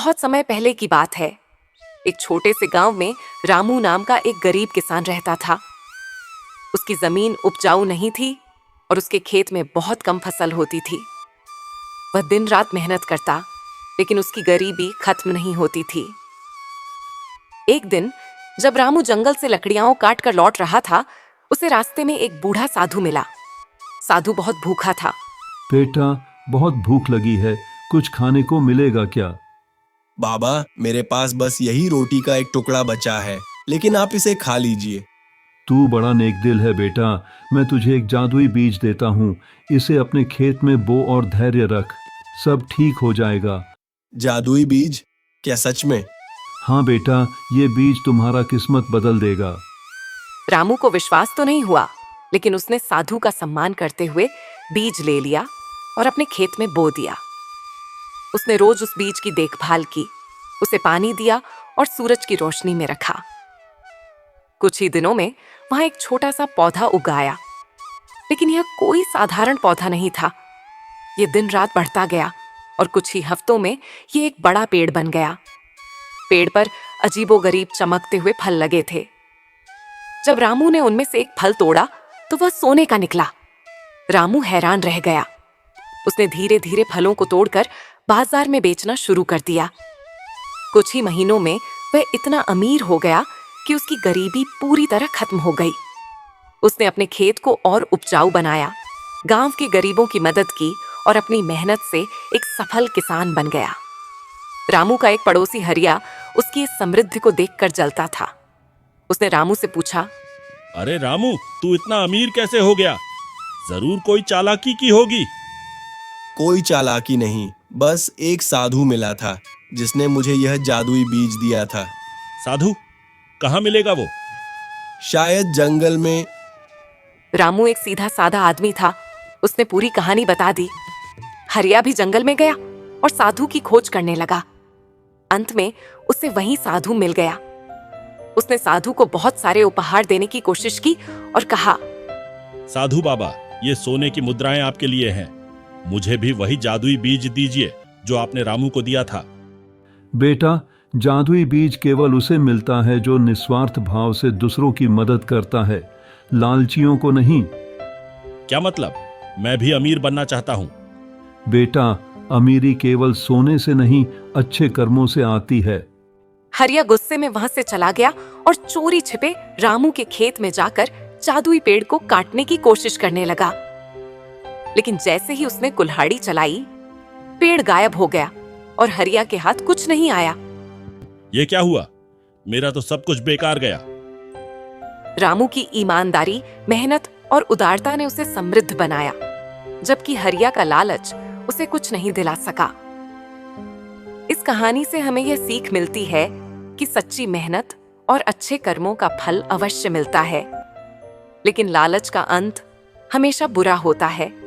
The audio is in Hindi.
बहुत समय पहले की बात है। एक छोटे से गांव में रामू नाम का एक गरीब किसान रहता था। उसकी जमीन उपजाऊ नहीं थी और उसके खेत में बहुत कम फसल होती थी। वह दिन रात मेहनत करता, लेकिन उसकी गरीबी खत्म नहीं होती थी। एक दिन जब रामू जंगल से लकड़ियां काट कर लौट रहा था, उसे रास्ते में एक बूढ़ा साधु मिला। साधु बहुत भूखा था। बेटा, बहुत भूख लगी है, कुछ खाने को मिलेगा क्या? बाबा, मेरे पास बस यही रोटी का एक टुकड़ा बचा है, लेकिन आप इसे खा लीजिए। तू बड़ा नेकदिल है बेटा, मैं तुझे एक जादुई बीज देता हूँ। इसे अपने खेत में बो और धैर्य रख, सब ठीक हो जाएगा। जादुई बीज? क्या सच में? हाँ बेटा, ये बीज तुम्हारा किस्मत बदल देगा। रामू को विश्वास तो नहीं हुआ, लेकिन उसने साधु का सम्मान करते हुए बीज ले लिया और अपने खेत में बो दिया। उसने रोज उस बीज की देखभाल की, उसे पानी दिया और सूरज की रोशनी में रखा। कुछ ही दिनों में वहां एक छोटा सा पौधा उगाया, लेकिन यह कोई साधारण पौधा नहीं था। यह दिन रात बढ़ता गया और कुछ ही हफ्तों में यह एक बड़ा पेड़ बन गया। पेड़ पर अजीबोगरीब चमकते हुए फल लगे थे। जब रामू ने उनमें से एक फल तोड़ा तो वह सोने का निकला। रामू हैरान रह गया। उसने धीरे धीरे फलों को तोड़कर बाजार में बेचना शुरू कर दिया। कुछ ही महीनों में वह इतना अमीर हो गया कि उसकी गरीबी पूरी तरह खत्म हो गई। उसने अपने खेत को और उपजाऊ बनाया, गांव के गरीबों की मदद की और अपनी मेहनत से एक सफल किसान बन गया। रामू का एक पड़ोसी हरिया उसकी इस समृद्धि को देखकर जलता था। उसने रामू से पूछा, अरे रामू, तू इतना अमीर कैसे हो गया? जरूर कोई चालाकी की होगी। कोई चालाकी नहीं, बस एक साधु मिला था जिसने मुझे यह जादुई बीज दिया था। साधु? कहाँ मिलेगा वो? शायद जंगल में। रामू एक सीधा साधा आदमी था। उसने पूरी कहानी बता दी। हरिया भी जंगल में गया और साधु की खोज करने लगा। अंत में उसे वही साधु मिल गया। उसने साधु को बहुत सारे उपहार देने की कोशिश की और कहा, साधु बाबा, ये सोने की मुद्राएं आपके लिए हैं। मुझे भी वही जादुई बीज दीजिए जो आपने रामू को दिया था। बेटा, जादुई बीज केवल उसे मिलता है जो निस्वार्थ भाव से दूसरों की मदद करता है, लालचियों को नहीं। क्या मतलब? मैं भी अमीर बनना चाहता हूँ। बेटा, अमीरी केवल सोने से नहीं, अच्छे कर्मों से आती है। हरिया गुस्से में वहां से चला गया और चोरी छिपे रामू के खेत में जाकर जादुई पेड़ को काटने की कोशिश करने लगा। लेकिन जैसे ही उसने कुल्हाड़ी चलाई, पेड़ गायब हो गया और हरिया के हाथ कुछ नहीं आया। ये क्या हुआ? मेरा तो सब कुछ बेकार गया। रामू की ईमानदारी, मेहनत और उदारता ने उसे समृद्ध बनाया, जबकि हरिया का लालच उसे कुछ नहीं दिला सका। इस कहानी से हमें यह सीख मिलती है कि सच्ची मेहनत और अच्छे कर्मों का फल अवश्य मिलता है, लेकिन लालच का अंत हमेशा बुरा होता है।